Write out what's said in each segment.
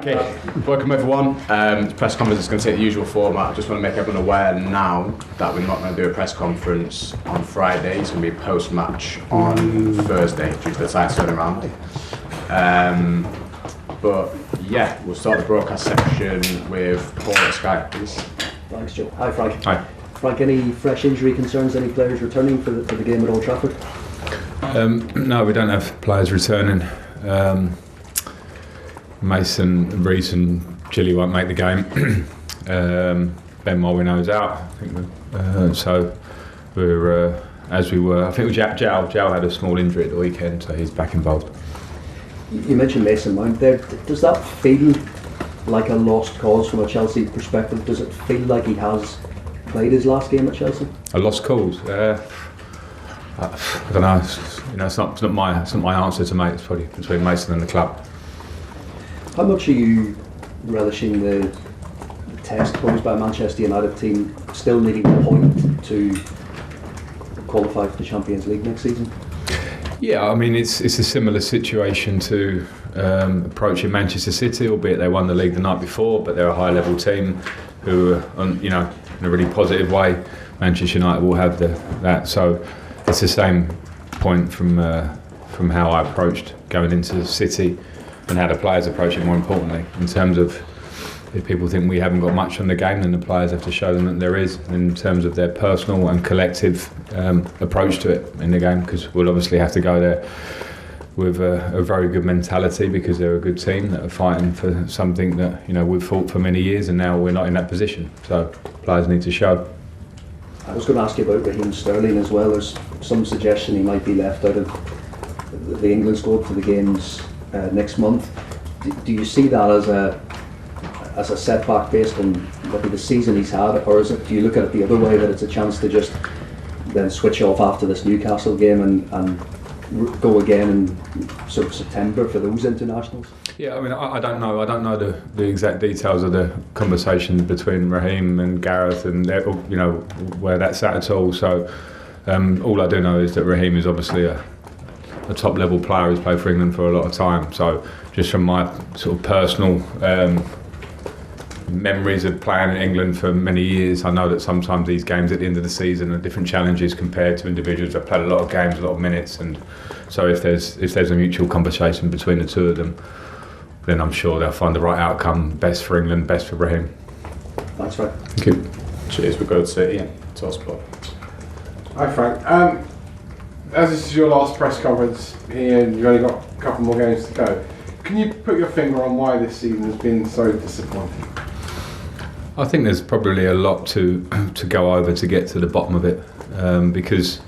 Okay, welcome everyone. The press conference is going to take the usual format. I just want to make everyone aware now that we're not going to do a press conference on Friday. It's going to be a post-match on Thursday due to the tight turnaround. But yeah, we'll start the broadcast section with Paul at Sky, please. Thanks, Joe. Hi, Frank. Hi. Frank, any fresh injury concerns? Any players returning for the game at Old Trafford? No, we don't have players returning. Mason, Reece and Chile won't make the game. Ben Molyneux's out, I think. So we're as we were. I think Jow had a small injury at the weekend, so he's back involved. You mentioned Mason Mount there. Does that feel like a lost cause from a Chelsea perspective? Does it feel like he has played his last game at Chelsea? A lost cause? I don't know. It's not my answer to make. It's probably between Mason and the club. How much are you relishing the test posed by a Manchester United team still needing a point to qualify for the Champions League next season? Yeah, I mean it's a similar situation to approaching Manchester City, albeit they won the league the night before, but they're a high-level team who are, in a really positive way. Manchester United will have that, so it's the same point from how I approached going into City. And how the players approach it, more importantly, in terms of if people think we haven't got much on the game, then the players have to show them that there is, in terms of their personal and collective approach to it in the game, because we'll obviously have to go there with a very good mentality, because they're a good team that are fighting for something that we've fought for many years, and now we're not in that position. So players need to show. I was going to ask you about Raheem Sterling as well. There's some suggestion he might be left out of the England squad for the games next month. Do you see that as a setback based on the season he's had, or do you look at it the other way, that it's a chance to just then switch off after this Newcastle game and go again in sort of September for those internationals? Yeah, I mean, I don't know. I don't know the exact details of the conversations between Raheem and Gareth, and where that's at all. So all I do know is that Raheem is obviously a top level player who's played for England for a lot of time. So just from my sort of personal memories of playing in England for many years, I know that sometimes these games at the end of the season are different challenges compared to individuals that played a lot of games, a lot of minutes. And so if there's a mutual conversation between the two of them, then I'm sure they'll find the right outcome, best for England, best for Raheem. Thanks, Frank. Thank you. Cheers. We'll go to Ian. Talksport. Hi, Frank. As this is your last press conference here and you've only got a couple more games to go, can you put your finger on why this season has been so disappointing? I think there's probably a lot to go over to get to the bottom of it, because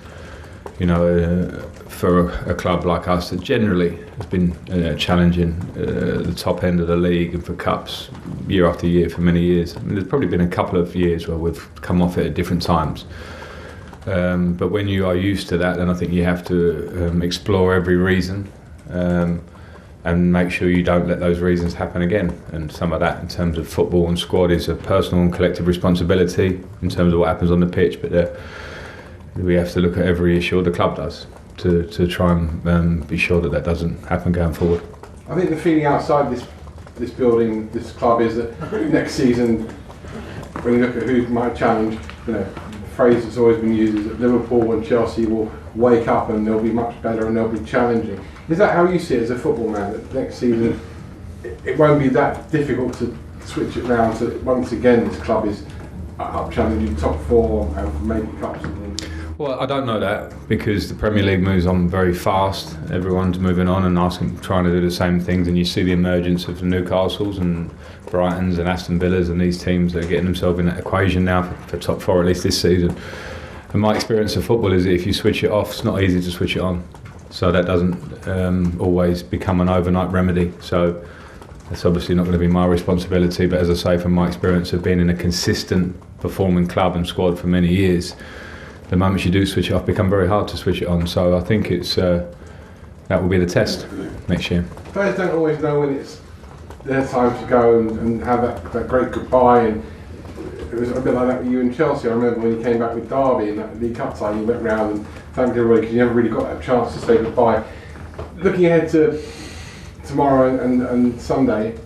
for a club like us that generally has been challenging the top end of the league and for cups year after year for many years. I mean, there's probably been a couple of years where we've come off it at different times. But when you are used to that, then I think you have to explore every reason and make sure you don't let those reasons happen again. And some of that, in terms of football and squad, is a personal and collective responsibility in terms of what happens on the pitch. But we have to look at every issue, the club does, to try and be sure that doesn't happen going forward. I think the feeling outside this building, this club, is that next season, when you look at who might challenge, the phrase that's always been used is that Liverpool and Chelsea will wake up and they'll be much better and they'll be challenging. Is that how you see it as a football man, that next season it won't be that difficult to switch it round, so once again this club is up challenging top four and maybe cups? Well, I don't know that, because the Premier League moves on very fast. Everyone's moving on and trying to do the same things, and you see the emergence of the Newcastles and Brightons and Aston Villas and these teams that are getting themselves in that equation now for top four, at least this season. And my experience of football is that if you switch it off, it's not easy to switch it on. So that doesn't always become an overnight remedy. So that's obviously not going to be my responsibility. But as I say, from my experience of being in a consistent performing club and squad for many years, the moment you do switch it off, become very hard to switch it on. So I think it's that will be the test next year. Players don't always know when it's their time to go and have that great goodbye. And it was a bit like that with you and Chelsea. I remember when you came back with Derby in that League Cup tie, you went round and thanked everybody because you never really got that chance to say goodbye. Looking ahead to tomorrow and Sunday,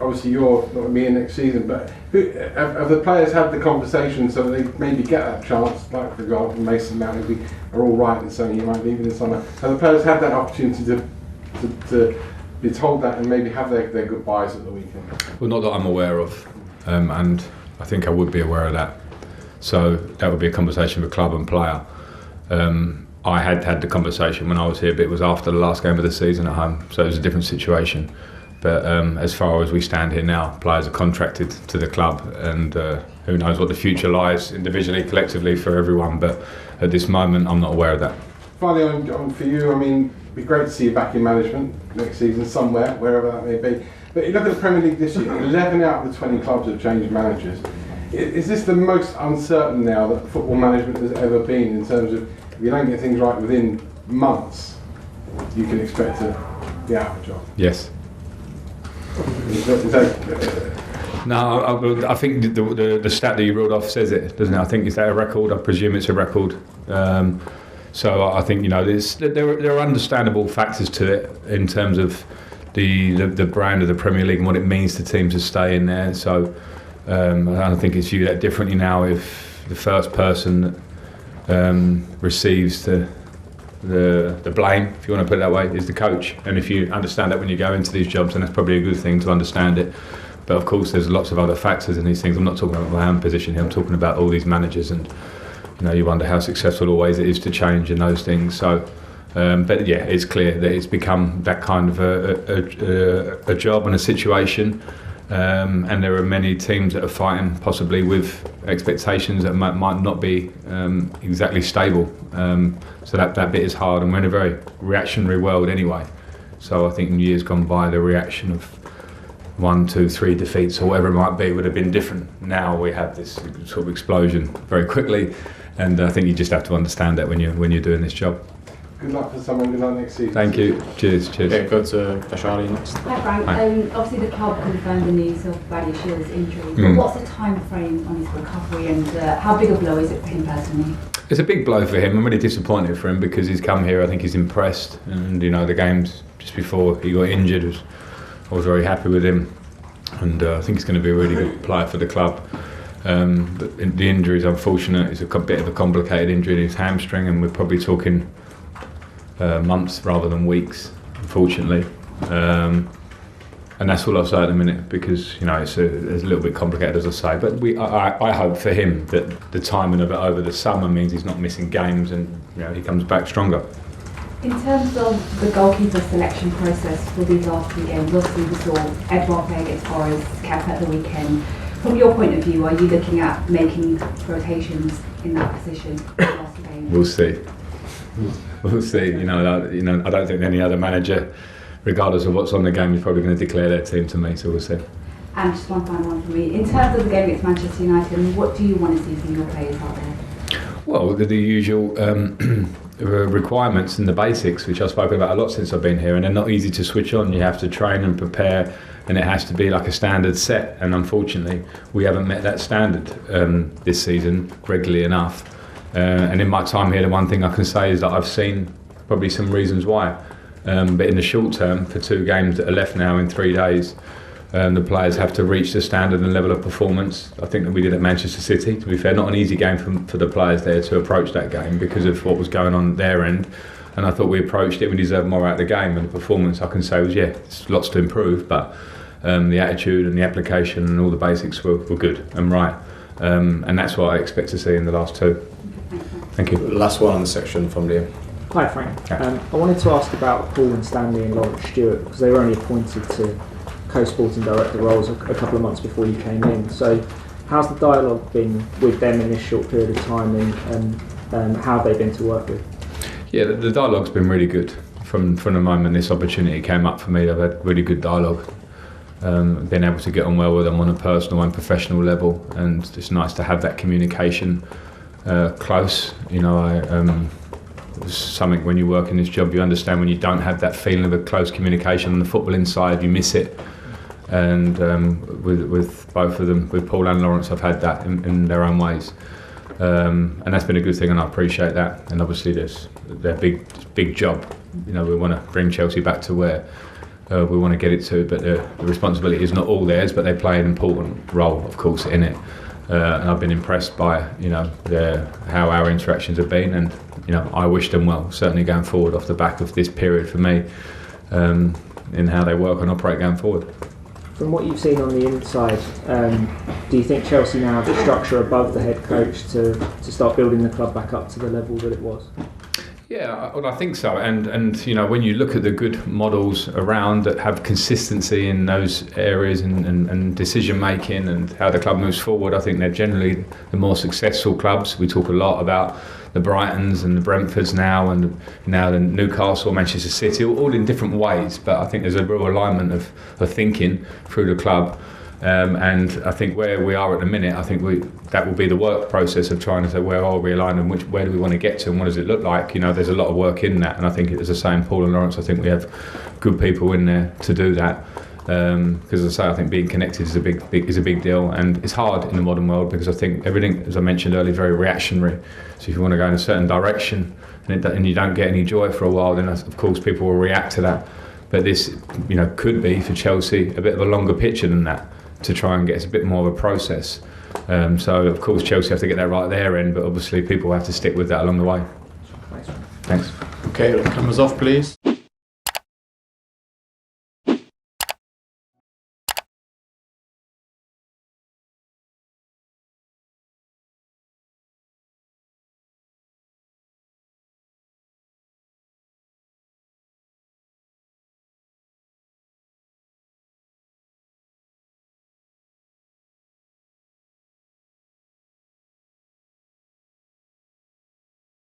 obviously you're not going to be in next season, but have the players had the conversation so that they maybe get that chance, like for example Mason Mount, if we are all right in saying he might leave in the summer, have the players had that opportunity to be told that and maybe have their goodbyes at the weekend? Well, not that I'm aware of, and I think I would be aware of that. So that would be a conversation with club and player. I had the conversation when I was here, but it was after the last game of the season at home, so it was a different situation. But as far as we stand here now, players are contracted to the club, and who knows what the future lies individually, collectively for everyone. But at this moment, I'm not aware of that. Finally, on for you, I mean, it'd be great to see you back in management next season somewhere, wherever that may be. But you look at the Premier League this year, 11 out of the 20 clubs have changed managers. Is this the most uncertain now that football management has ever been, in terms of if you don't get things right within months, you can expect to be out of a job? Yes. Is that, No, I think the stat that you ruled off says it, doesn't it? I think, is that a record? I presume it's a record. So I think, you know, there are understandable factors to it in terms of the brand of the Premier League and what it means to teams to stay in there. So I don't think it's viewed that differently now if the first person receives the blame, if you want to put it that way, is the coach. And if you understand that when you go into these jobs, then that's probably a good thing to understand it. But of course, there's lots of other factors in these things. I'm not talking about my own position here. I'm talking about all these managers, and you know, you wonder how successful always it is to change in those things. So, but yeah, it's clear that it's become that kind of a job and a situation. And there are many teams that are fighting possibly with expectations that might not be exactly stable. So that bit is hard, and we're in a very reactionary world anyway. So I think in years gone by, the reaction of 1, 2, 3 defeats or whatever it might be would have been different. Now we have this sort of explosion very quickly, and I think you just have to understand that when you're doing this job. good luck for someone, good luck next season. Thank you. Cheers. Okay, go to Badiashille next. Hi Frank. Hi. Obviously the club confirmed the news of Badiashille's injury. Mm. But what's the time frame on his recovery, and how big a blow is it for him personally? It's a big blow for him. I'm really disappointed for him because he's come here. I think he's impressed, and you know, the games just before he got injured, I was very happy with him, and I think he's going to be a really good player for the club. But the injury is unfortunate. It's a bit of a complicated injury in his hamstring, and we're probably talking months rather than weeks, unfortunately. And that's all I'll say at the minute, because you know it's a little bit complicated, as I say. But I hope for him that the timing of it over the summer means he's not missing games, and you know, he comes back stronger. In terms of the goalkeeper selection process for these last 3 games, obviously we saw Edouard play against Forest, kept at the weekend. From your point of view, are you looking at making rotations in that position for the last 2 games? We'll see. We'll see. You know, I don't think any other manager, regardless of what's on the game, is probably going to declare their team to me. So we'll see. And just one final one for me. In terms of the game against Manchester United, what do you want to see from your players out there? Well, the usual requirements and the basics, which I've spoken about a lot since I've been here, and they're not easy to switch on. You have to train and prepare, and it has to be like a standard set. And unfortunately, we haven't met that standard this season regularly enough. And in my time here, the one thing I can say is that I've seen probably some reasons why. But in the short term, for 2 games that are left now in 3 days, the players have to reach the standard and level of performance I think that we did at Manchester City. To be fair, not an easy game for the players there to approach that game because of what was going on at their end. And I thought we approached it, we deserved more out of the game, and the performance I can say was, there's lots to improve, but the attitude and the application and all the basics were good and right. And that's what I expect to see in the last 2. Thank you. Last one on the section from Liam. Hi Frank. Okay. I wanted to ask about Paul and Stanley and Lawrence Stewart, because they were only appointed to co-sporting director roles a couple of months before you came in. So how's the dialogue been with them in this short period of time, and how have they been to work with? Yeah, the dialogue's been really good. From the moment this opportunity came up for me, I've had really good dialogue. Been able to get on well with them on a personal and professional level, and it's nice to have that communication close. You know, it's something when you work in this job, you understand when you don't have that feeling of a close communication on the football inside, you miss it. And with both of them, with Paul and Lawrence, I've had that in their own ways. And that's been a good thing, and I appreciate that. And obviously their big job. You know, we want to bring Chelsea back to where we want to get it to, but the responsibility is not all theirs, but they play an important role, of course, in it. And I've been impressed by, how our interactions have been, and I wish them well, certainly going forward off the back of this period for me, in how they work and operate going forward. From what you've seen on the inside, do you think Chelsea now have the structure above the head coach to start building the club back up to the level that it was? Yeah, well, I think so. And when you look at the good models around that have consistency in those areas and decision making and how the club moves forward, I think they're generally the more successful clubs. We talk a lot about the Brightons and the Brentfords now, and now the Newcastle, Manchester City, all in different ways. But I think there's a real alignment of thinking through the club. And I think where we are at the minute, I think that will be the work process of trying to say where are we aligned and where do we want to get to and what does it look like. There's a lot of work in that, and I think, as I say, in Paul and Lawrence, I think we have good people in there to do that. Because, as I say, I think being connected is a big deal, and it's hard in the modern world because I think everything, as I mentioned earlier, is very reactionary. So if you want to go in a certain direction and you don't get any joy for a while, then of course people will react to that. But this, could be for Chelsea a bit of a longer picture than that, to try and get a bit more of a process. So of course Chelsea have to get that right at their end, but obviously people have to stick with that along the way. Thanks. Okay, cameras off please.